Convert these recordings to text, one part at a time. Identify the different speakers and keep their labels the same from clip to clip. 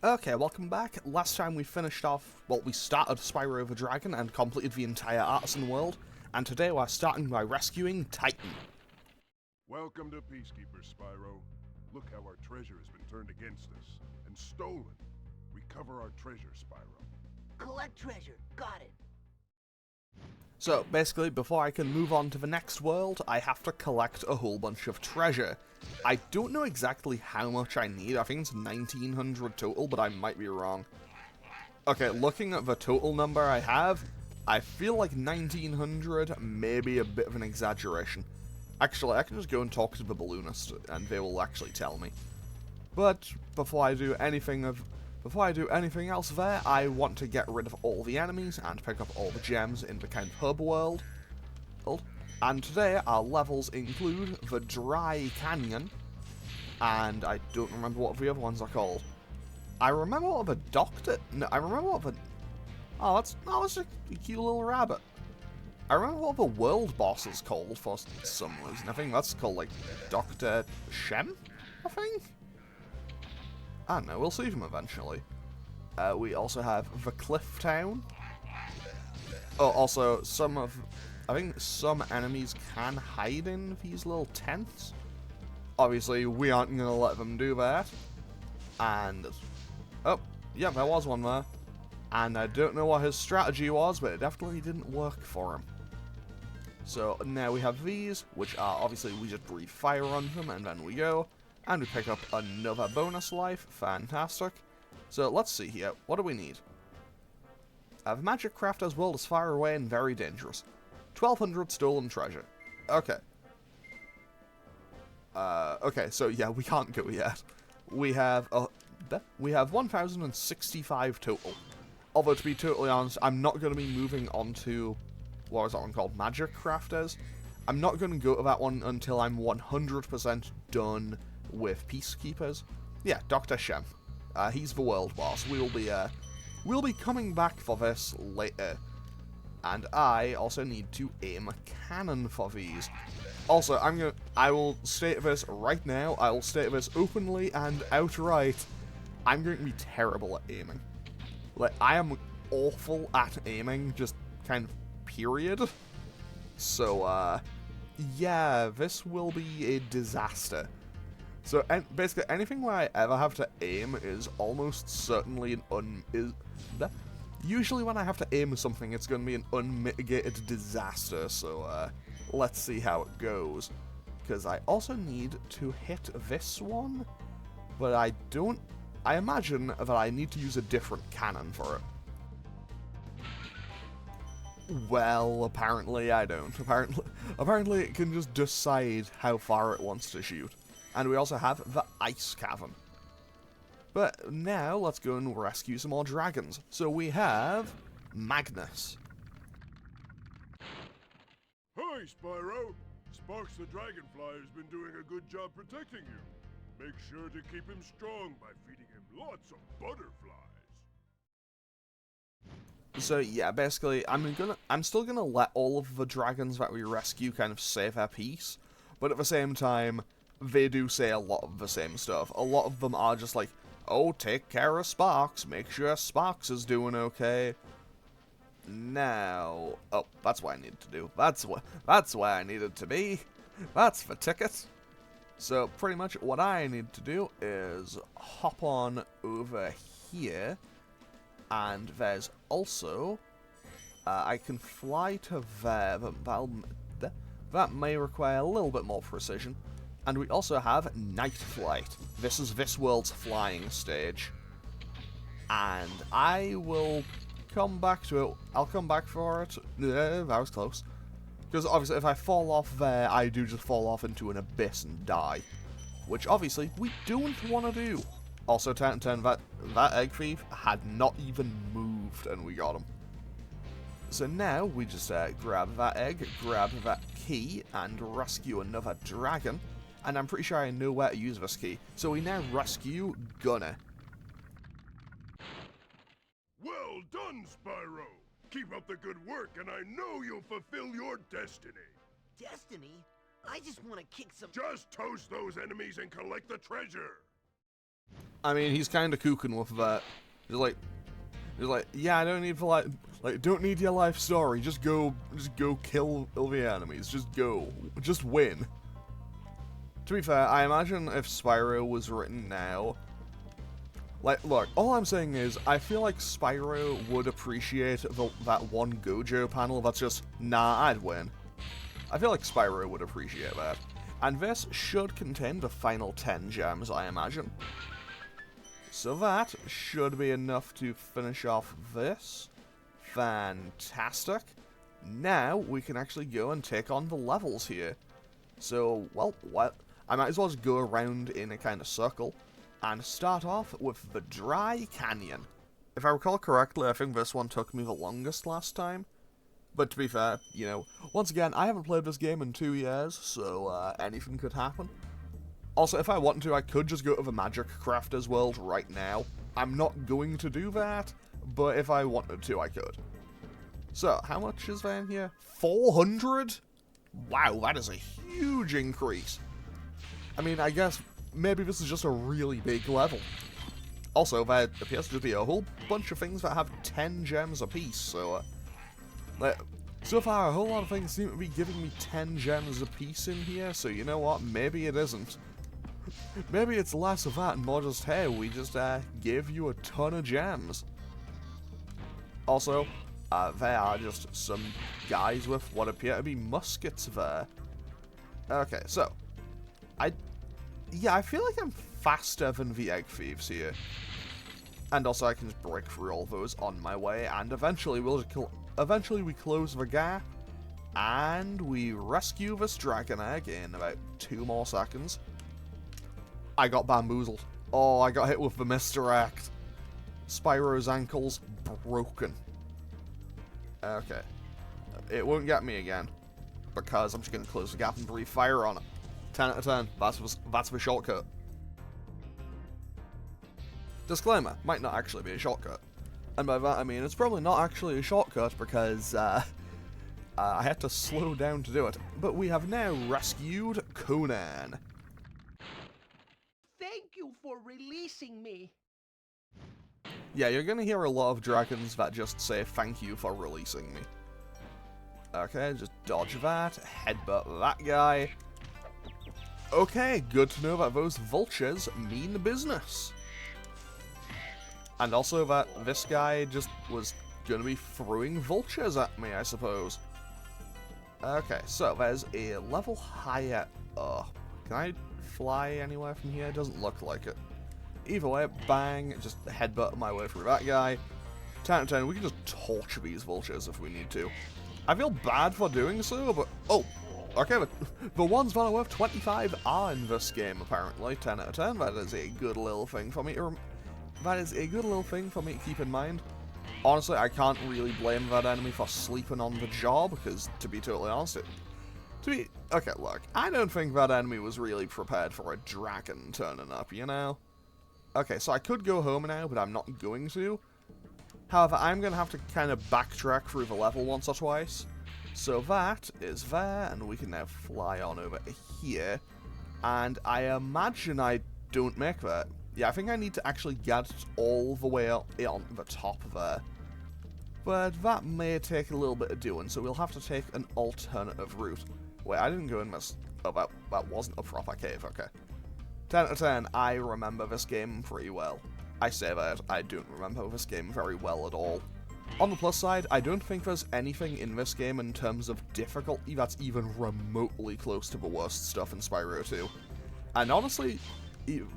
Speaker 1: Okay, welcome back. Last time we finished off, well, we started Spyro the Dragon and completed the entire Artisan world, and today we're starting by rescuing Titan.
Speaker 2: Welcome to Peacekeepers, Spyro. Look how our treasure has been turned against us and stolen. Recover our treasure, Spyro.
Speaker 3: Collect treasure. Got it.
Speaker 1: So, basically, before I can move on to the next world, I have to collect a whole bunch of treasure. I don't know exactly how much I need. I think it's 1900 total, but I might be wrong. Okay, looking at the total number I have, I feel like 1900 may be a bit of an exaggeration. Actually, I can just go and talk to the balloonist, and they will actually tell me. But before I do anything else there, I want to get rid of all the enemies and pick up all the gems in the kind of hub world. And today our levels include the Dry Canyon, and I don't remember what the other ones are called. I remember what the Doctor... No, I remember what the... Oh, that's just a cute little rabbit. I remember what the world boss is called for some reason. I think that's called, like, Dr. Shem, I think? I don't know, we'll see him eventually. We also have the Cliff Town. Oh, also, I think some enemies can hide in these little tents. Obviously, we aren't going to let them do that. And, oh, yeah, there was one there. And I don't know what his strategy was, but it definitely didn't work for him. So now we have these, which are obviously we just breathe fire on them and then we go. And we pick up another bonus life. Fantastic. So let's see here. What do we need? The Magic Crafter's world is far away and very dangerous. 1200 stolen treasure. Okay. Okay, so yeah, we can't go yet. We have 1065 total. Although, to be totally honest, I'm not going to be moving on to, what is that one called? Magic Crafters. I'm not going to go to that one until I'm 100% done with Peacekeepers. Yeah, Dr. Shem. He's the world boss. We'll be coming back for this later. And I also need to aim a cannon for these. Also, I will state this right now. I will state this openly and outright. I'm going to be terrible at aiming. Like, I am awful at aiming, just kind of period. So, yeah, this will be a disaster. So, basically, anything where I ever have to aim is almost certainly usually when I have to aim something, it's going to be an unmitigated disaster, so, let's see how it goes. Because I also need to hit this one, but I imagine that I need to use a different cannon for it. Well, apparently I don't. Apparently it can just decide how far it wants to shoot. And we also have the Ice Cavern. But now, let's go and rescue some more dragons. So we have Magnus.
Speaker 2: Hi, Spyro. Sparks the Dragonfly has been doing a good job protecting you. Make sure to keep him strong by feeding him lots of butterflies.
Speaker 1: So yeah, basically, I'm still gonna let all of the dragons that we rescue kind of say their piece, but at the same time, they do say a lot of the same stuff. A lot of them are just like, oh, take care of Sparks, make sure Sparks is doing okay. Now, oh, that's what I needed to do. That's where I needed to be. That's the ticket. So pretty much what I need to do is hop on over here, and there's also I can fly to there, but that may require a little bit more precision. And we also have Night Flight. This is this world's flying stage. And I will come back to it. I'll come back for it. That was close. Because obviously if I fall off there, I do just fall off into an abyss and die. Which obviously we don't want to do. Also, that egg thief had not even moved and we got him. So now we just grab that egg, grab that key, and rescue another dragon. And I'm pretty sure I know where to use this key. So we now rescue Gunner.
Speaker 2: Well done, Spyro. Keep up the good work, and I know you'll fulfill your destiny.
Speaker 3: Destiny? I just want to kick some...
Speaker 2: Just toast those enemies and collect the treasure.
Speaker 1: I mean, he's kind of cooking with that. He's like, yeah, I don't need for don't need your life story. Just go kill all the enemies. Just go, just win. To be fair, I imagine if Spyro was written now, like, look, all I'm saying is, I feel like Spyro would appreciate that one Gojo panel that's just, nah, I'd win. I feel like Spyro would appreciate that. And this should contain the final 10 gems, I imagine. So that should be enough to finish off this. Fantastic. Now we can actually go and take on the levels here. So, well, I might as well just go around in a kind of circle and start off with the Dry Canyon. If I recall correctly, I think this one took me the longest last time. But to be fair, you know, once again, I haven't played this game in 2 years, so anything could happen. Also, if I wanted to, I could just go to the Magic Crafter's world right now. I'm not going to do that, but if I wanted to, I could. So, how much is there in here? 400? Wow, that is a huge increase. I mean, I guess maybe this is just a really big level. Also, there appears to be a whole bunch of things that have 10 gems apiece, so so far a whole lot of things seem to be giving me 10 gems apiece in here, so you know what, maybe it isn't. Maybe it's less of that and more just, hey, we just give you a ton of gems. Also, there are just some guys with what appear to be muskets there. Okay, so, I feel like I'm faster than the egg thieves here. And also I can just break through all those on my way, and eventually we close the gap, and we rescue this dragon egg in about 2 more seconds. I got bamboozled. Oh, I got hit with the misdirect. Spyro's ankle's broken. Okay. It won't get me again, because I'm just going to close the gap and breathe fire on it. 10 out of 10. That's the shortcut. Disclaimer, might not actually be a shortcut. And by that I mean it's probably not actually a shortcut because I had to slow down to do it. But we have now rescued Conan.
Speaker 3: Thank you for releasing me.
Speaker 1: Yeah, you're gonna hear a lot of dragons that just say thank you for releasing me. Okay, just dodge that, headbutt that guy. Okay, good to know that those vultures mean business. And also that this guy just was gonna be throwing vultures at me, I suppose. Okay, so there's a level higher... can I fly anywhere from here? Doesn't look like it. Either way, bang, just headbutt my way through that guy. 10 out of 10, we can just torture these vultures if we need to. I feel bad for doing so, but... Oh, okay, but the ones that are worth 25 are in this game, apparently. 10 out of 10, that is a good little thing for me to keep in mind. Honestly, I can't really blame that enemy for sleeping on the job, because, to be totally honest, okay, look, I don't think that enemy was really prepared for a dragon turning up, you know? Okay, so I could go home now, but I'm not going to. However, I'm going to have to kind of backtrack through the level once or twice. So that is there, and we can now fly on over here. And I imagine I don't make that. Yeah, I think I need to actually get all the way up on the top there. But that may take a little bit of doing, so we'll have to take an alternative route. Wait, I didn't go in this... Oh, that wasn't a proper cave, okay. 10 out of 10, I remember this game pretty well. I say that, I don't remember this game very well at all. On the plus side, I don't think there's anything in this game in terms of difficulty that's even remotely close to the worst stuff in Spyro 2. And honestly,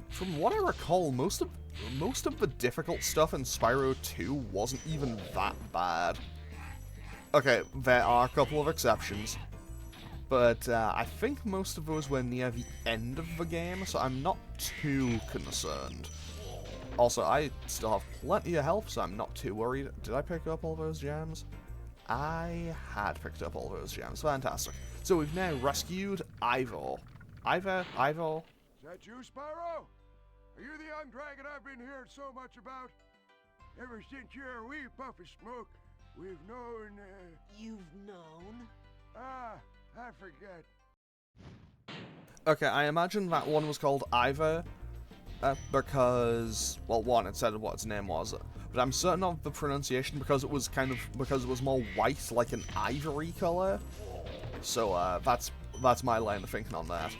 Speaker 1: from what I recall, most of the difficult stuff in Spyro 2 wasn't even that bad. Okay, there are a couple of exceptions, but I think most of those were near the end of the game, so I'm not too concerned. Also, I still have plenty of health, so I'm not too worried. Did I pick up all those gems? I had picked up all those gems. Fantastic. So we've now rescued Ivor. Ivor?
Speaker 2: Is that you, Spyro? Are you the young dragon I've been hearing so much about? Ever since you're a wee puff of smoke, we've known,
Speaker 3: You've known?
Speaker 2: I forget.
Speaker 1: Okay, I imagine that one was called Ivor. because, well, one, it said what its name was, but I'm certain of the pronunciation because it was more white, like an ivory color. So that's my line of thinking on that.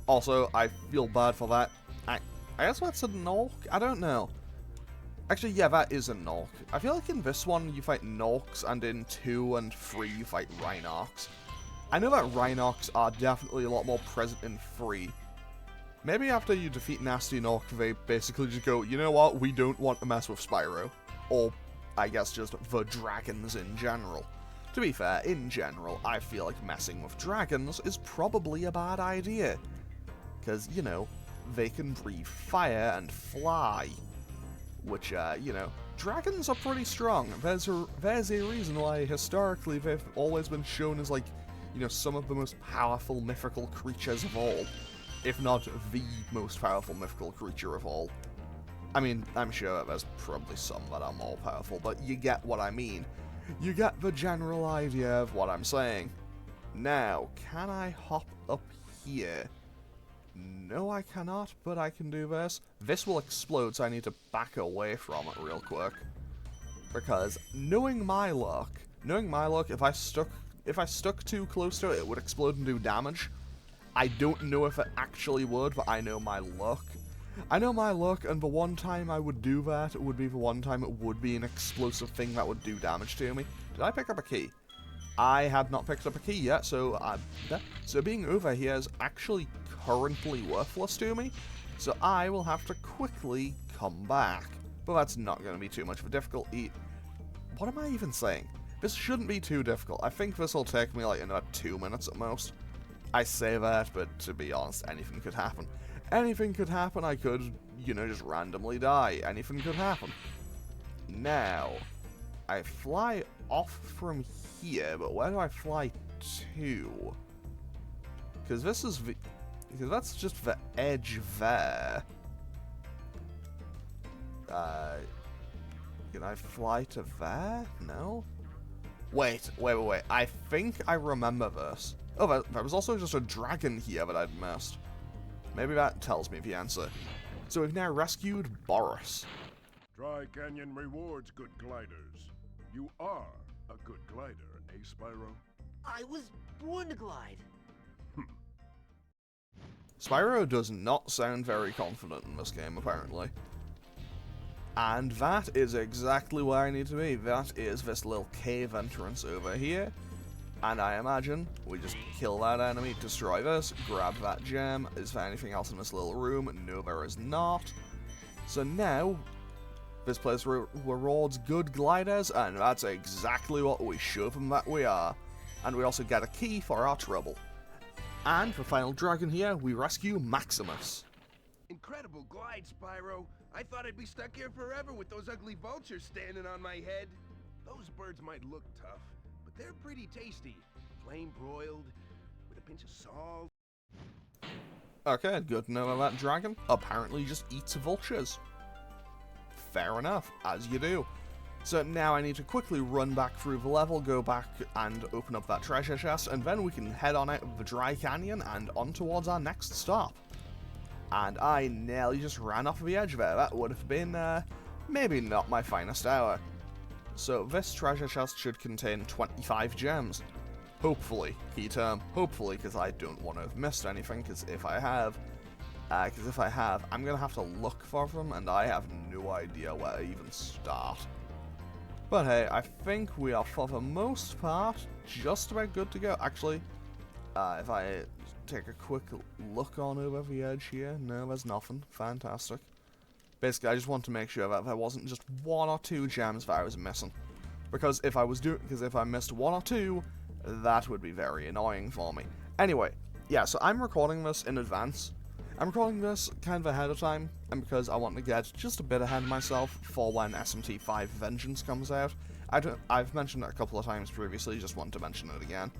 Speaker 1: Also, I feel bad for that. I guess that's a Nork? I don't know. Actually, yeah, that is a Nork. I feel like in this one you fight Norks, and in 2 and 3 you fight Rhinox. I know that Rhinox are definitely a lot more present in 3. Maybe after you defeat Nasty Nork, they basically just go, you know what, we don't want to mess with Spyro. Or, I guess, just the dragons in general. To be fair, in general, I feel like messing with dragons is probably a bad idea. Because, you know, they can breathe fire and fly. Which, you know, dragons are pretty strong. There's a reason why, historically, they've always been shown as, like, you know, some of the most powerful mythical creatures of all. If not the most powerful mythical creature of all. I mean, I'm sure there's probably some that are more powerful, but you get what I mean. You get the general idea of what I'm saying. Now, can I hop up here? No, I cannot, but I can do this. This will explode, so I need to back away from it real quick. Because, knowing my luck, if I stuck too close to it, it would explode and do damage. I don't know if it actually would, but I know my luck. I know my luck, and the one time I would do that, it would be the one time it would be an explosive thing that would do damage to me. Did I pick up a key? I have not picked up a key yet, so being over here is actually currently worthless to me. So I will have to quickly come back. But that's not going to be too much of a difficulty. What am I even saying? This shouldn't be too difficult. I think this will take me like another 2 minutes at most. I say that, but to be honest, anything could happen. Anything could happen. I could, you know, just randomly die. Anything could happen. Now, I fly off from here, but where do I fly to? Because that's just the edge there. Can I fly to there? No? Wait. I think I remember this. Oh, there was also just a dragon here that I'd missed. Maybe that tells me the answer. So we've now rescued Boris.
Speaker 2: Dry Canyon rewards good gliders. You are a good glider, eh, Spyro?
Speaker 3: I was born to glide.
Speaker 1: Spyro does not sound very confident in this game, apparently. And that is exactly where I need to be. That is this little cave entrance over here. And I imagine we just kill that enemy, destroy this, grab that gem. Is there anything else in this little room? No, there is not. So now, this place rewards good gliders, and that's exactly what we show them that we are. And we also get a key for our trouble. And for final dragon here, we rescue Maximus.
Speaker 4: Incredible glide, Spyro. I thought I'd be stuck here forever with those ugly vultures standing on my head. Those birds might look tough, but they're pretty tasty. Flame broiled, with a pinch of salt.
Speaker 1: Okay, good to know that dragon apparently just eats vultures. Fair enough, as you do. So now I need to quickly run back through the level, go back and open up that treasure chest, and then we can head on out of the dry canyon and on towards our next stop. And I nearly just ran off the edge there. That would have been, maybe not my finest hour. So this treasure chest should contain 25 gems. Hopefully. Key term, hopefully, because I don't want to have missed anything, because if I have, I'm going to have to look for them, and I have no idea where to even start. But hey, I think we are, for the most part, just about good to go. Actually, if I take a quick look on over the edge here, no, there's nothing. Fantastic. Basically, I just want to make sure that there wasn't just 1 or 2 gems that I was missing. Because if I missed 1 or 2, that would be very annoying for me. Anyway, yeah, so I'm recording this in advance. I'm recording this kind of ahead of time, and because I want to get just a bit ahead of myself for when SMT5 Vengeance comes out. I've mentioned it a couple of times previously, just want to mention it again.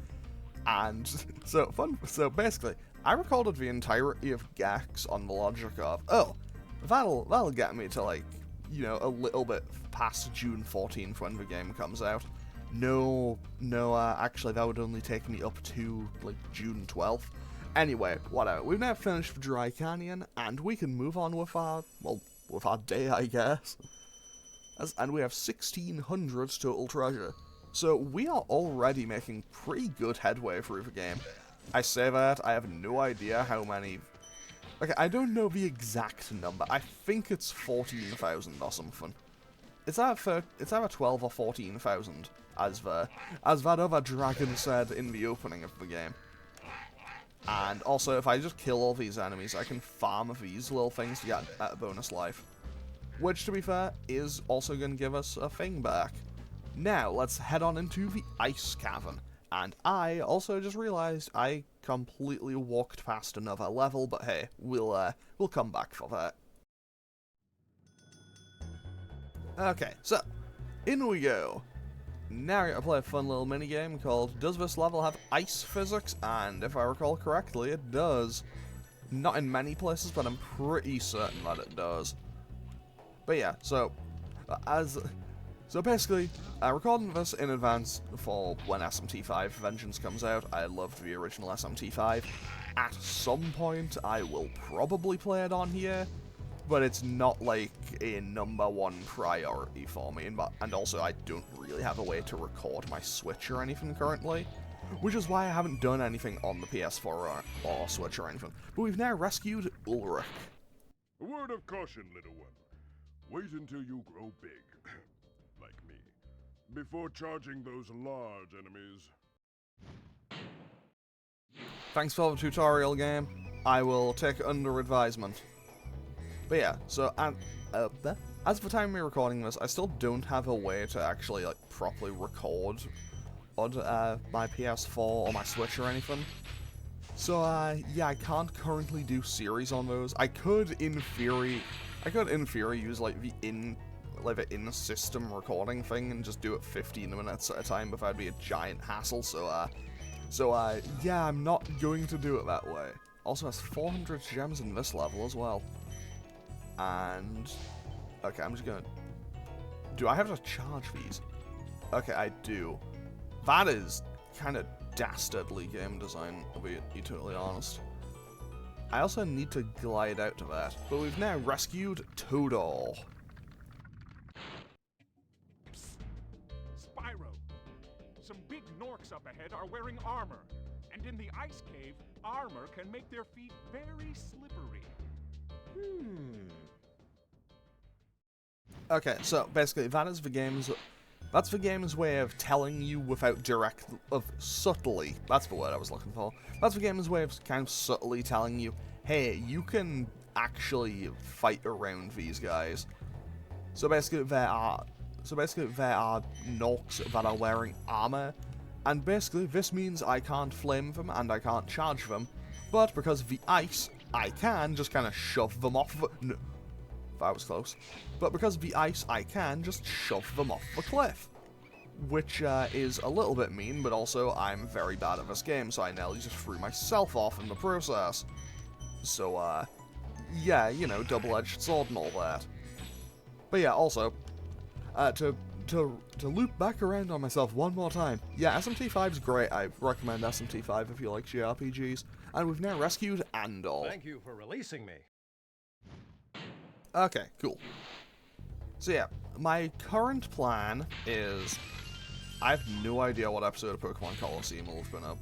Speaker 1: And so basically, I recorded the entirety of Gex on the logic of, oh, that'll get me to, like, you know, a little bit past June 14th when the game comes out. No, actually that would only take me up to, like, June 12th. Anyway, whatever. We've now finished Dry Canyon, and we can move on with our, well, with our day, I guess. And we have 1,600 total treasure. So we are already making pretty good headway through the game. I say that, I have no idea how many... Okay, I don't know the exact number. I think it's 14,000 or something. It's either 12 or 14,000, as that other dragon said in the opening of the game. And also, if I just kill all these enemies, I can farm these little things to get a bonus life. Which, to be fair, is also going to give us a thing back. Now, let's head on into the Ice Cavern. And I also just realized I completely walked past another level, but hey, we'll come back for that. Okay, so, in we go. Now we're going to play a fun little minigame called Does This Level Have Ice Physics? And if I recall correctly, it does. Not in many places, but I'm pretty certain that it does. But yeah, so basically, recording this in advance for when SMT5 Vengeance comes out. I loved the original SMT5. At some point, I will probably play it on here, but it's not like a #1 priority for me, and also I don't really have a way to record my Switch or anything currently, which is why I haven't done anything on the PS4 or Switch or anything. But we've now rescued Ulrich.
Speaker 2: A word of caution, little one. Wait until you grow big, like me, before charging those large enemies.
Speaker 1: Thanks for the tutorial game. I will take it under advisement. But yeah, so as for the time we're recording this, I still don't have a way to actually like properly record on my PS4 or my Switch or anything. So yeah, I can't currently do series on those. I could in theory use like the in-system recording thing and just do it 15 minutes at a time, but that'd be a giant hassle. So yeah, I'm not going to do it that way. Also has 400 gems in this level as well. And okay, I'm just gonna... Do I have to charge these? Okay, I do. That is kind of dastardly game design, to be totally honest. I also need to glide out to that, but we've now rescued Toadol.
Speaker 5: Spyro, some big Norks up ahead are wearing armor, and in the ice cave, armor can make their feet very slippery.
Speaker 1: Okay, so basically that's the game's way of telling you without subtly, that's the word I was looking for. That's the game's way of kind of subtly telling you, hey, you can actually fight around these guys. So basically there are Norks that are wearing armor, and basically this means I can't flame them and I can't charge them, but because of the ice, I can just kind of shove them off the... No, that was close. But because of the ice, I can just shove them off the cliff. Which is a little bit mean, but also I'm very bad at this game, so I nearly just threw myself off in the process. So, yeah, you know, double-edged sword and all that. But yeah, also, to loop back around on myself one more time, yeah, SMT5's great. I recommend SMT5 if you like JRPGs. And we've now rescued Andor.
Speaker 6: Thank you for releasing me.
Speaker 1: Okay, cool. So yeah, my current plan is... I have no idea what episode of Pokemon Colosseum will have been up.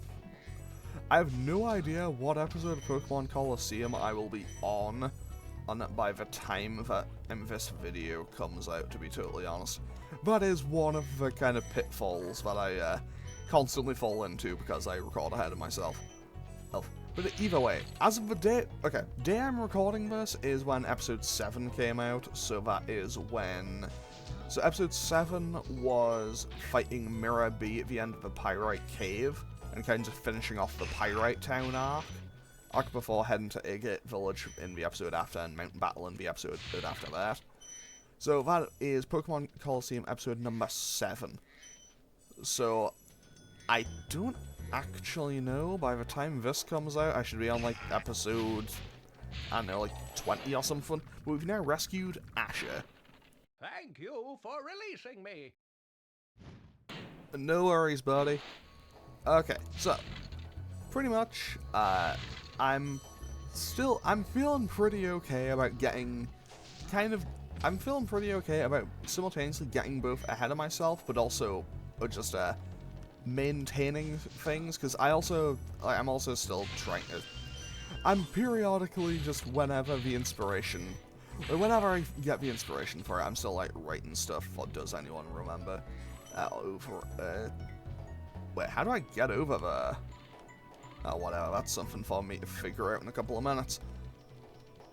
Speaker 1: I have no idea what episode of Pokemon Colosseum I will be on by the time that this video comes out, to be totally honest. That is one of the kind of pitfalls that I constantly fall into because I record ahead of myself. But either way, as of the day... Okay, day I'm recording this is when episode 7 came out, so that is when... So episode 7 was fighting Mirror B at the end of the Pyrite Cave, and kind of finishing off the Pyrite Town arc before heading to Igit Village in the episode after, and Mountain Battle in the episode after that. So that is Pokemon Colosseum episode number 7. So, I don't actually know. By the time this comes out, I should be on, like, episode, I don't know, like, 20 or something. But we've now rescued Asher.
Speaker 6: Thank you for releasing me.
Speaker 1: No worries, buddy. Okay, so, pretty much, I'm feeling pretty okay about getting I'm feeling pretty okay about simultaneously getting both ahead of myself, but also just maintaining things, because I'm also still trying to. I'm periodically just whenever I get the inspiration for it, I'm still like writing stuff for Does Anyone Remember? Wait, how do I get over there? Oh, whatever, that's something for me to figure out in a couple of minutes.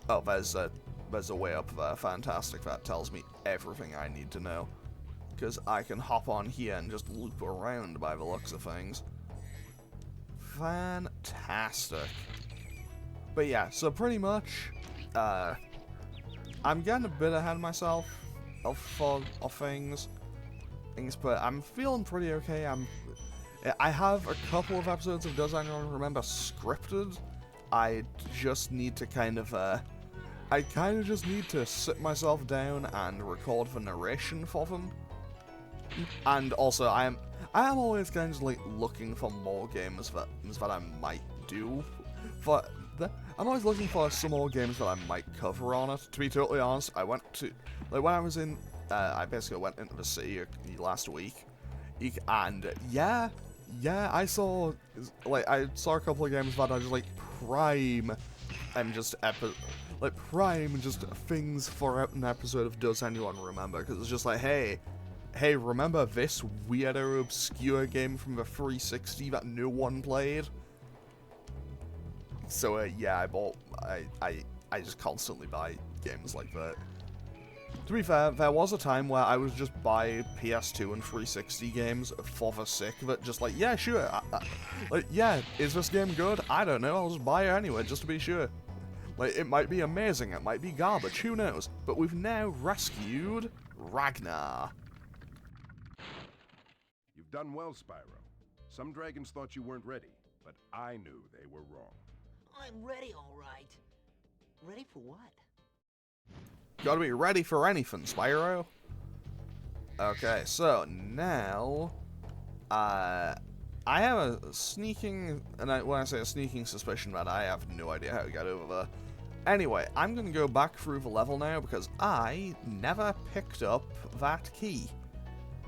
Speaker 1: Oh, there's a way up there, fantastic, that tells me everything I need to know. Because I can hop on here and just loop around by the looks of things. Fantastic. But yeah, so pretty much, I'm getting a bit ahead of myself of things, but I'm feeling pretty okay. I have a couple of episodes of Does Anyone Remember scripted. I just need to I kind of just need to sit myself down and record the narration for them. And also, I am always kind of like looking for more games that I might do. I'm always looking for some more games that I might cover on it. To be totally honest, I went to when I was in. I basically went into the city last week, and yeah, I saw a couple of games that are just like prime, and just things for an episode of Does Anyone Remember? Because it's just like, hey, remember this weirdo, obscure game from the 360 that no one played? So, yeah, I just constantly buy games like that. To be fair, there was a time where I was just buy PS2 and 360 games for the sake of it, just like, yeah, sure, like, yeah, is this game good? I don't know, I'll just buy it anyway, just to be sure. Like, it might be amazing, it might be garbage, who knows? But we've now rescued Ragnar.
Speaker 4: You've done well, Spyro. Some dragons thought you weren't ready, but I knew they were wrong.
Speaker 3: I'm ready, all right. Ready for what?
Speaker 1: Gotta be ready for anything, Spyro. Okay, so now, I have a sneaking, when I say a sneaking suspicion that I have no idea how to get over there. Anyway, I'm gonna go back through the level now because I never picked up that key.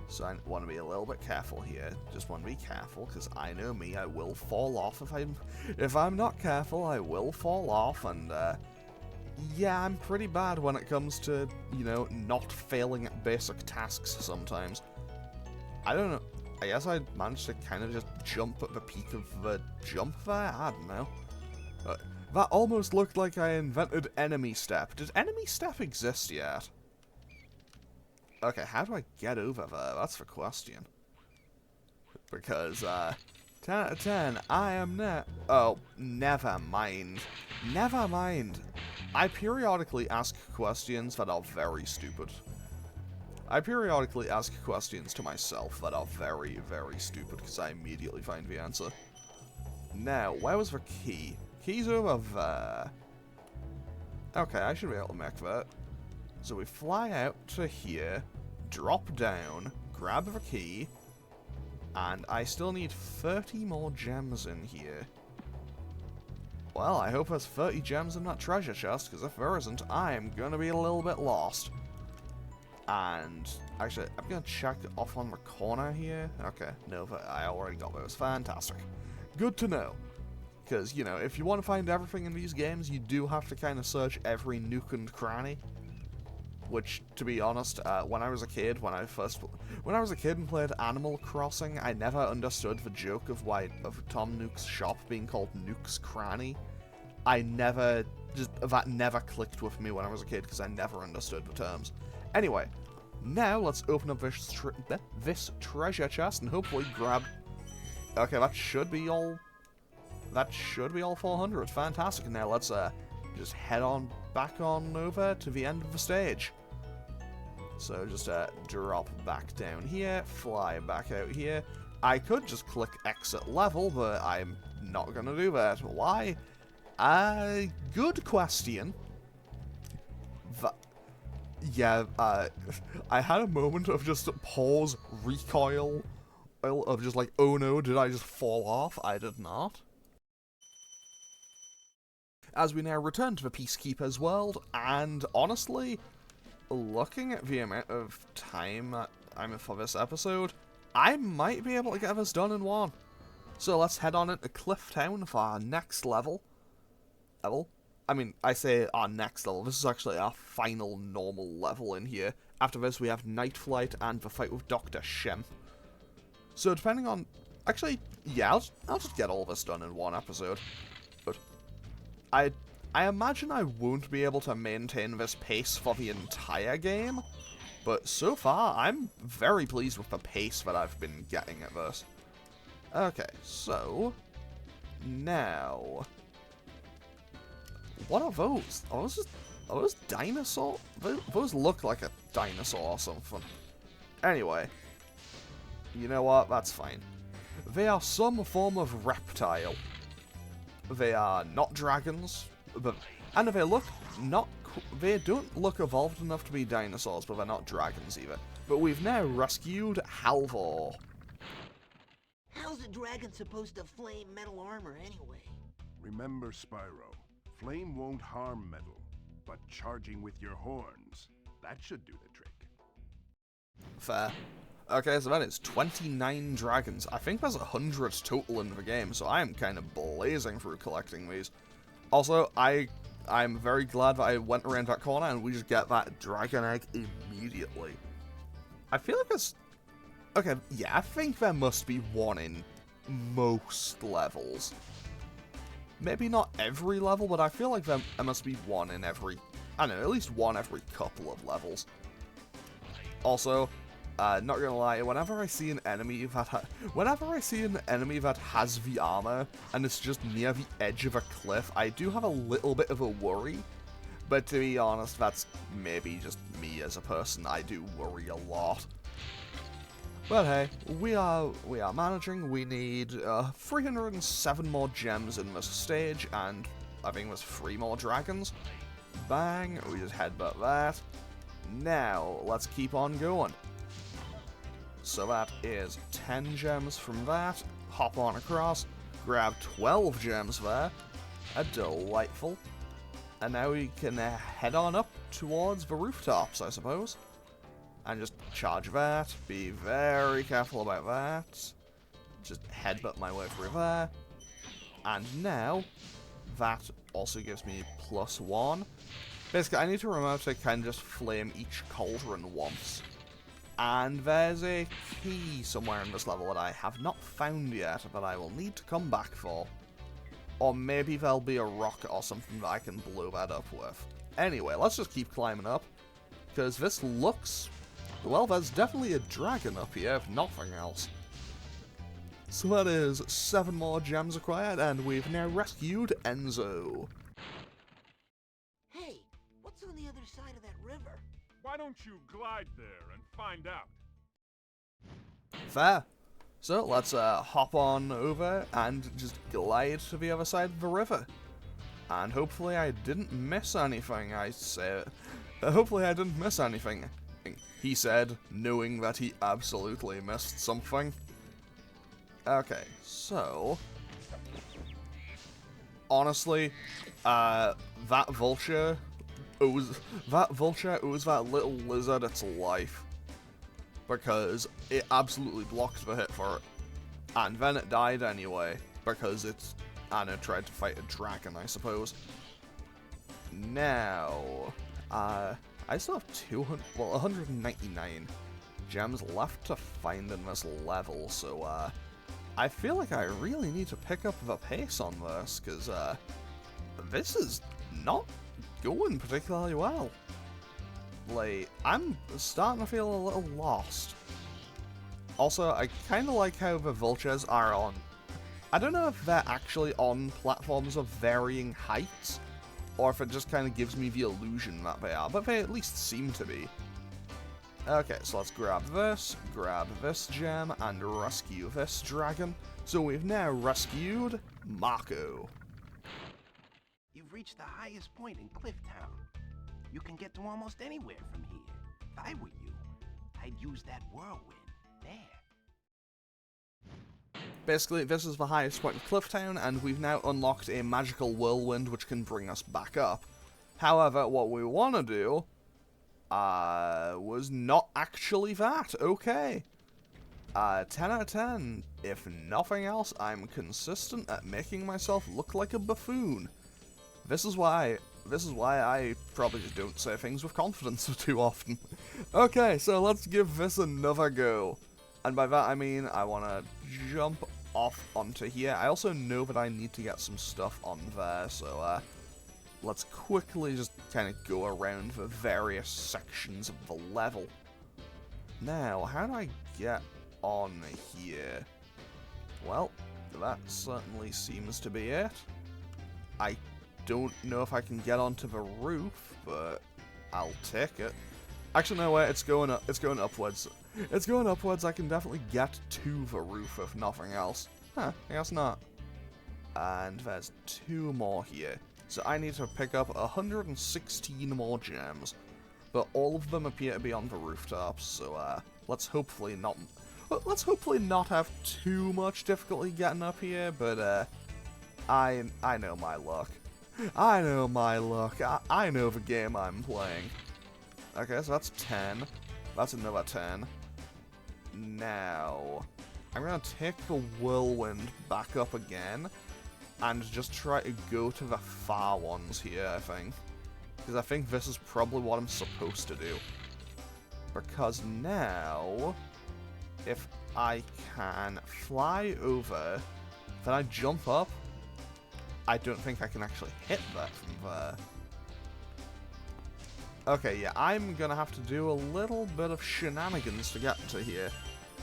Speaker 1: So I want to be a little bit careful here. Just want to be careful, because I know me, I will fall off if I'm not careful, I will fall off, and, yeah, I'm pretty bad when it comes to, you know, not failing at basic tasks sometimes. I don't know, I guess I managed to kind of just jump at the peak of the jump there? I don't know. That almost looked like I invented enemy step. Did enemy step exist yet? Okay, how do I get over there? That's the question. Because, 10 out of 10, I am net. Oh, never mind. Never mind. I periodically ask questions that are very stupid. I periodically ask questions to myself that are very, very stupid, because I immediately find the answer. Now, where was the key? Key's over there. Okay, I should be able to make that. So we fly out to here, drop down, grab the key, and I still need 30 more gems in here. Well, I hope there's 30 gems in that treasure chest, because if there isn't, I'm gonna be a little bit lost. And, actually, I'm gonna check off on the corner here. Okay, no, I already got those. Fantastic. Good to know. Because, you know, if you want to find everything in these games, you do have to kind of search every nook and cranny. Which, to be honest, when I was a kid and played Animal Crossing, I never understood the joke of Tom Nook's shop being called Nook's Cranny. that never clicked with me when I was a kid, because I never understood the terms. Anyway, now let's open up this treasure chest and hopefully grab. Okay, that should be all 400. Fantastic. Now let's just head on back on over to the end of the stage. So just drop back down here, fly back out here. I could just click exit level, but I'm not gonna do that. Why? Good question. Yeah, I had a moment of just pause, recoil, of just like, oh no, did I just fall off? I did not. as we now return to the Peacekeeper's world, and honestly, looking at the amount of time I'm in for this episode, I might be able to get this done in one. So let's head on into Cliff Town for our next level. I mean, I say our next level, this is actually our final normal level in here. After this we have Night Flight and the fight with Dr. Shem. So depending on... Actually, yeah, I'll just get all this done in one episode. But I imagine I won't be able to maintain this pace for the entire game. But so far, I'm very pleased with the pace that I've been getting at this. Okay, so... Now... What are those? Are those dinosaur? Those look like a dinosaur or something. Anyway. You know what? That's fine. They are some form of reptile. They are not dragons, and they don't look evolved enough to be dinosaurs, but they're not dragons either. But we've now rescued Halvor.
Speaker 3: How's a dragon supposed to flame metal armor anyway?
Speaker 2: Remember, Spyro, flame won't harm metal, but charging with your horns, that should do the trick.
Speaker 1: Fair. Okay, so that is 29 dragons. I think there's 100 total in the game, so I am kind of blazing through collecting these. Also, I'm very glad that I went around that corner and we just get that dragon egg immediately. I feel like there's... Okay, yeah, I think there must be one in most levels. Maybe not every level, but I feel like there must be one in every... I don't know, at least one every couple of levels. Also... not gonna lie, whenever I see an enemy that has the armor and it's just near the edge of a cliff, I do have a little bit of a worry. But to be honest, that's maybe just me as a person. I do worry a lot. But hey, we are managing. We need 307 more gems in this stage, and I think there's 3 more dragons. Bang! We just headbutt that. Now let's keep on going. So that is 10 gems from that, hop on across, grab 12 gems there, a delightful, and now we can head on up towards the rooftops, I suppose, and just charge that, be very careful about that, just headbutt my way through there, and now, that also gives me +1, basically I need to remember to kind of just flame each cauldron once. And there's a key somewhere in this level that I have not found yet, that I will need to come back for. Or maybe there'll be a rocket or something that I can blow that up with. Anyway, let's just keep climbing up, because this looks... Well, there's definitely a dragon up here, if nothing else. So that is 7 more gems acquired, and we've now rescued Enzo.
Speaker 3: Hey, what's on the other side of that river?
Speaker 5: Why don't you glide there and find out?
Speaker 1: Fair. So let's hop on over and just glide to the other side of the river. And hopefully I didn't miss anything, hopefully I didn't miss anything. He said, knowing that he absolutely missed something. Okay, so... Honestly, that vulture owes that little lizard its life. Because it absolutely blocked the hit for it. And then it died anyway, because it's, I don't know, tried to fight a dragon, I suppose. Now, I still have 199 gems left to find in this level, so, I feel like I really need to pick up the pace on this, because, this is not going particularly well. Like, I'm starting to feel a little lost. Also, I kind of like how the vultures are on... I don't know if they're actually on platforms of varying heights, or if it just kind of gives me the illusion that they are, but they at least seem to be. Okay, so let's grab this gem, and rescue this dragon. So we've now rescued Mako.
Speaker 4: You've reached the highest point in Clifftown. You can get to almost anywhere from here. If I were you, I'd use that whirlwind there.
Speaker 1: basically, this is the highest point of Clifftown, and we've now unlocked a magical whirlwind which can bring us back up. However, what we want to do was not actually that. Okay. 10 out of 10. If nothing else, I'm consistent at making myself look like a buffoon. This is why I probably just don't say things with confidence too often. Okay, so let's give this another go. And by that I mean I want to jump off onto here. I also know that I need to get some stuff on there, so let's quickly just kind of go around the various sections of the level. Now, how do I get on here? Well, that certainly seems to be it. I don't know if I can get onto the roof, but I'll take it. Actually, no, wait, it's going up. It's going upwards. It's going upwards. I can definitely get to the roof if nothing else. Huh, I guess not. And there's 2 more here. So I need to pick up 116 more gems. But all of them appear to be on the rooftops, so let's hopefully not have too much difficulty getting up here, but I know my luck. I know my luck. I know the game I'm playing. Okay, so that's 10. That's another 10. Now, I'm going to take the whirlwind back up again and just try to go to the far ones here, I think. Because I think this is probably what I'm supposed to do. Because now, if I can fly over, then I jump up, I don't think I can actually hit that from there. Okay, yeah, I'm gonna have to do a little bit of shenanigans to get to here.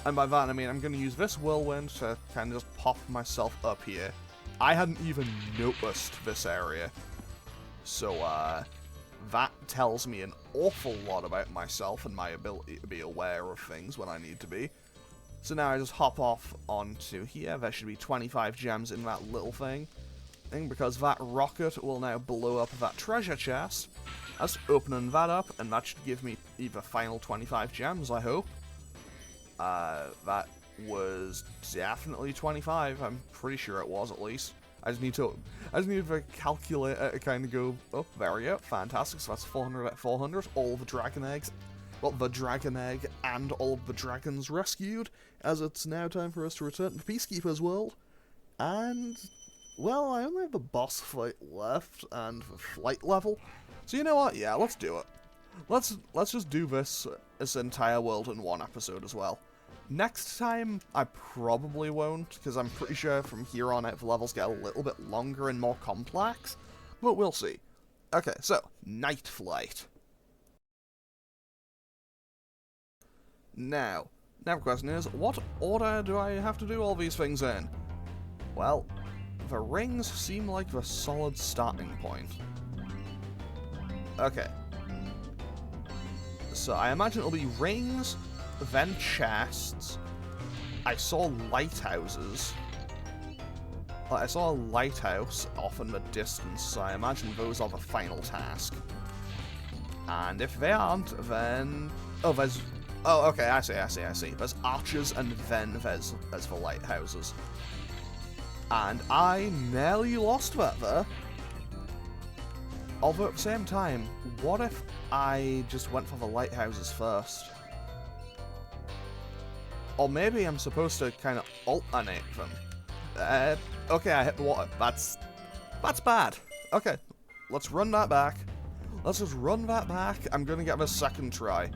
Speaker 1: And by that I mean I'm gonna use this whirlwind to kind of just pop myself up here. I hadn't even noticed this area. So, that tells me an awful lot about myself and my ability to be aware of things when I need to be. So now I just hop off onto here. There should be 25 gems in that little thing, because that rocket will now blow up that treasure chest. That's opening that up, and that should give me either final 25 gems, I hope. That was definitely 25. I'm pretty sure it was, at least. I just need to calculate it to kind of go, oh, there we go, fantastic. So that's 400 at 400, all the dragon eggs. Well, the dragon egg and all of the dragons rescued, as it's now time for us to return to Peacekeeper's world. And, well, I only have the boss fight left and the flight level. So you know what? Yeah, let's do it. Let's just do this entire world in one episode as well. Next time, I probably won't, because I'm pretty sure from here on out the levels get a little bit longer and more complex, but we'll see. Okay, so, Night Flight. Now the question is, what order do I have to do all these things in? Well, the rings seem like the solid starting point. Okay. So I imagine it'll be rings, then chests. I saw lighthouses. I saw a lighthouse off in the distance, so I imagine those are the final task. And if they aren't, then... oh, there's... oh, okay, I see. There's archers, and then there's the lighthouses. And I nearly lost that there. Although at the same time, what if I just went for the lighthouses first? Or maybe I'm supposed to kind of alternate them. Okay, I hit the water. That's bad. Okay, let's run that back. Let's just run that back. I'm gonna get this second try.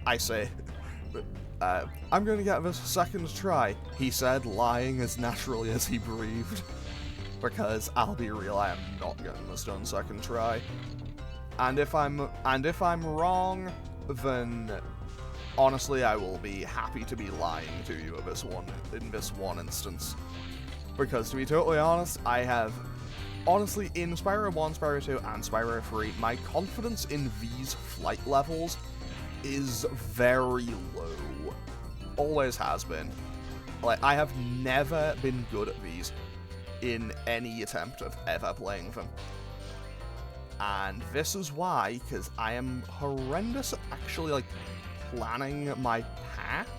Speaker 1: I say. I'm gonna get this second try, he said, lying as naturally as he breathed. Because I'll be real, I am not getting this done second try. And if I'm wrong, then honestly I will be happy to be lying to you in this one instance. Because to be totally honest, I have honestly in Spyro 1, Spyro 2, and Spyro 3, my confidence in these flight levels is very low. Always has been. Like, I have never been good at these in any attempt of ever playing them. And this is why, because I am horrendous at actually, like, planning my path.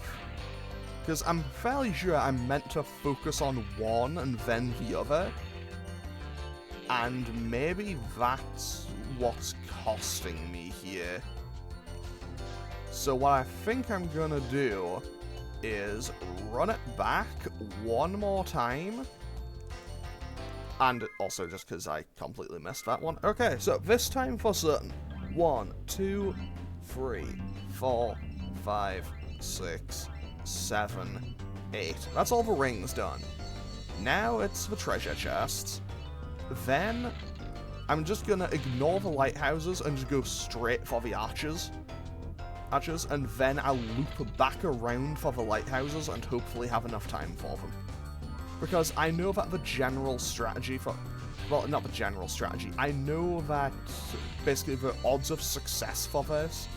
Speaker 1: Because I'm fairly sure I'm meant to focus on one and then the other. And maybe that's what's costing me here. So what I think I'm gonna do is run it back one more time. And also just because I completely missed that one. Okay, so this time for certain. 1, 2, 3, 4, 5, 6, 7, 8. That's all the rings done. Now it's the treasure chests. Then I'm just gonna ignore the lighthouses and just go straight for the arches. And then I'll loop back around for the lighthouses and hopefully have enough time for them. Because I know that the general strategy for... Well, not the general strategy. I know that basically the odds of success for this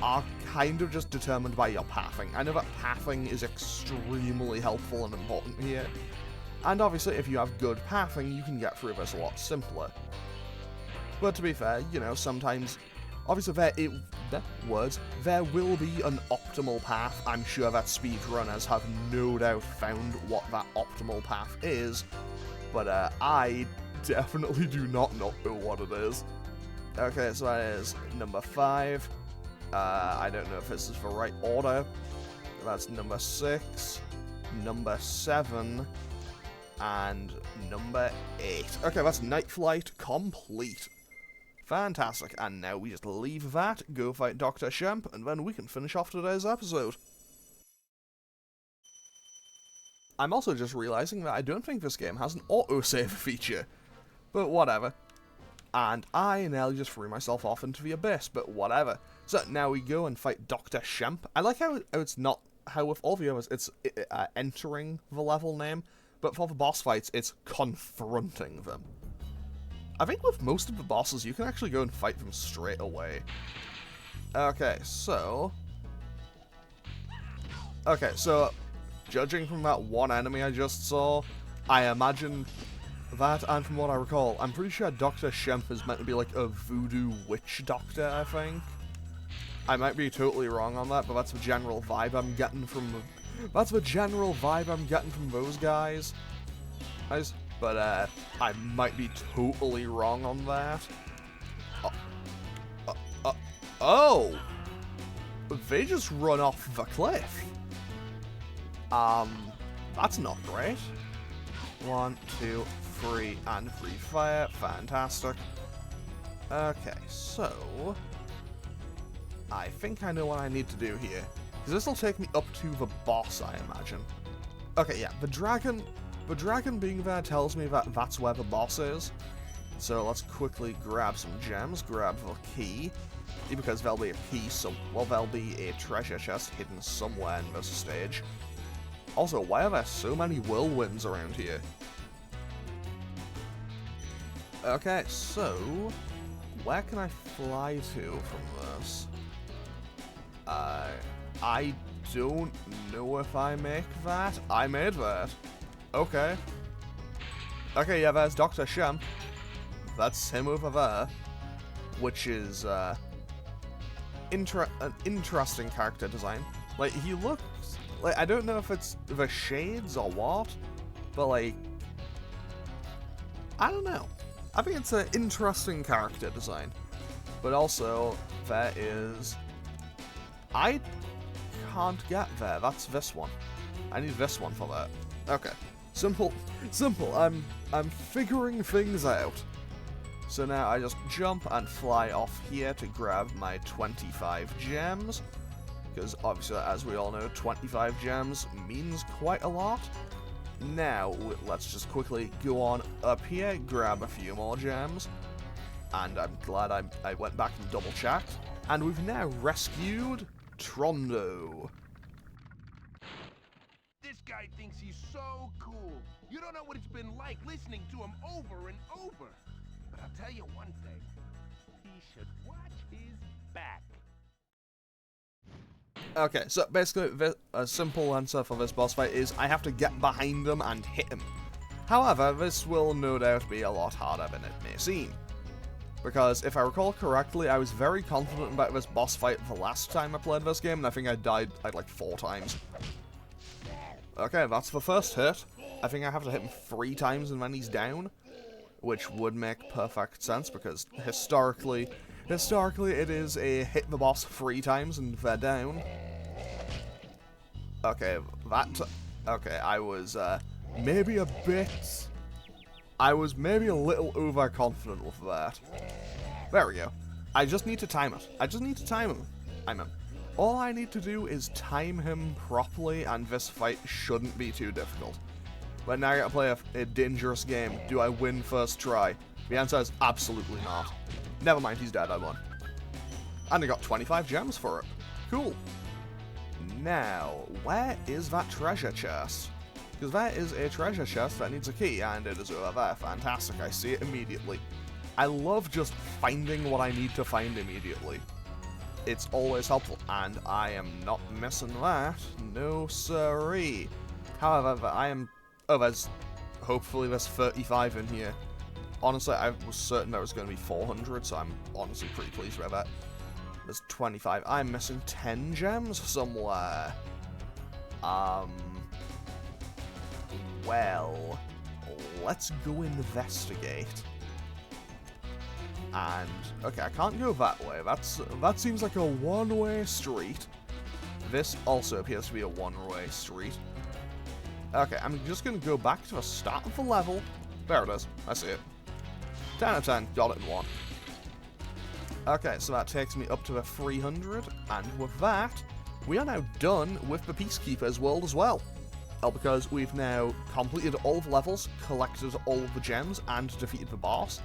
Speaker 1: are kind of just determined by your pathing. I know that pathing is extremely helpful and important here. And obviously, if you have good pathing, you can get through this a lot simpler. But to be fair, you know, sometimes... Obviously, there will be an optimal path. I'm sure that speedrunners have no doubt found what that optimal path is, but I definitely do not know what it is. Okay, so that is number 5. I don't know if this is the right order. That's number 6, number 7, and number 8. Okay, that's Night Flight complete. Fantastic, and now we just leave that, go fight Dr. Shemp, and then we can finish off today's episode. I'm also just realizing that I don't think this game has an autosave feature, but whatever. And I nearly just threw myself off into the abyss, but whatever. So now we go and fight Dr. Shemp. I like how it's not, how with all the others it's entering the level name, but for the boss fights it's confronting them. I think with most of the bosses, you can actually go and fight them straight away. Okay, so... judging from that one enemy I just saw, I imagine that, and from what I recall, I'm pretty sure Dr. Shemp is meant to be like a voodoo witch doctor, I think. I might be totally wrong on that, but that's the general vibe I'm getting from... those guys. But, I might be totally wrong on that. Oh! They just run off the cliff. That's not great. 1, 2, 3, and free fire. Fantastic. Okay, so... I think I know what I need to do here. Because this will take me up to the boss, I imagine. Okay, yeah, the dragon being there tells me that that's where the boss is. So let's quickly grab some gems, grab the key. Because there'll be a key, there'll be a treasure chest hidden somewhere in this stage. Also, why are there so many whirlwinds around here? Okay, so... where can I fly to from this? I don't know if I make that. I made that. Okay. Okay, yeah, there's Dr. Shemp. That's him over there. Which is, an interesting character design. Like, he looks... like, I don't know if it's the shades or what, but, like... I don't know. I think it's an interesting character design. But also, there is... I can't get there. That's this one. I need this one for that. Okay. Simple. I'm figuring things out. So now I just jump and fly off here to grab my 25 gems. Because obviously, as we all know, 25 gems means quite a lot. Now, let's just quickly go on up here, grab a few more gems. And I'm glad I went back and double-checked. And we've now rescued Trondo.
Speaker 4: This guy thinks he's so cool. You don't know what it's been like listening to him over and over. But I'll tell you one thing. He should watch his back.
Speaker 1: Okay, so basically, a simple answer for this boss fight is I have to get behind him and hit him. However, this will no doubt be a lot harder than it may seem. Because, if I recall correctly, I was very confident about this boss fight the last time I played this game, and I think I died like 4 times. Okay, that's the first hit. I think I have to hit him 3 times and then he's down, which would make perfect sense because historically it is a hit the boss 3 times and they're down. Okay, okay, I was maybe a little overconfident with that. There we go. I just need to time it. All I need to do is time him properly, and this fight shouldn't be too difficult. But now I gotta play a dangerous game. Do I win first try? The answer is absolutely not. Never mind, he's dead, I won. And I got 25 gems for it. Cool. Now, where is that treasure chest? Because that is a treasure chest that needs a key, and it is over there. Fantastic, I see it immediately. I love just finding what I need to find immediately. It's always helpful, and I am not missing that. No siree. However, hopefully there's 35 in here. Honestly, I was certain there was going to be 400, so I'm honestly pretty pleased with that. There's 25. I'm missing 10 gems somewhere. Well, let's go investigate. And, okay, I can't go that way. That seems like a one-way street. This also appears to be a one-way street. Okay, I'm just going to go back to the start of the level. There it is. I see it. 10 out of 10. Got it in one. Okay, so that takes me up to the 300. And with that, we are now done with the Peacekeeper's world as well. Because we've now completed all the levels, collected all of the gems, and defeated the boss.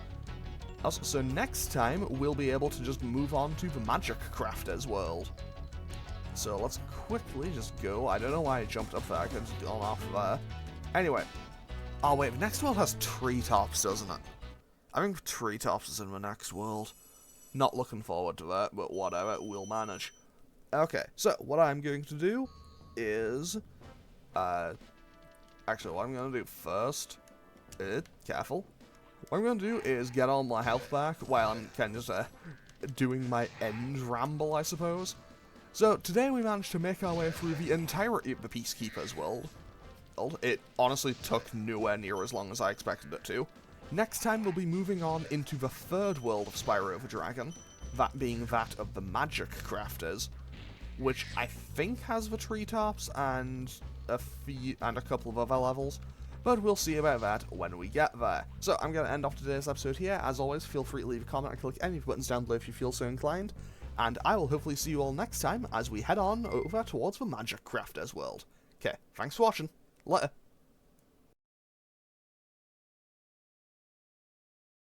Speaker 1: So next time, we'll be able to just move on to the Magic Crafter's world. So let's quickly just go. I don't know why I jumped up there. I could have gone off there. Anyway. Oh wait, the next world has treetops, doesn't it? I think treetops is in the next world. Not looking forward to that, but whatever, we'll manage. Okay, so what I'm going to do is... actually, what I'm going to do first... careful. What I'm going to do is get all my health back while I'm kind of just doing my end ramble, I suppose. So, today we managed to make our way through the entirety of the Peacekeeper's world. It honestly took nowhere near as long as I expected it to. Next time we'll be moving on into the third world of Spyro the Dragon, that being that of the Magic Crafters, which I think has the treetops and a couple of other levels. But we'll see about that when we get there. So I'm going to end off today's episode here. As always, feel free to leave a comment and click any of the buttons down below if you feel so inclined. And I will hopefully see you all next time as we head on over towards the Magic Crafter's world. Okay, thanks for watching. Later.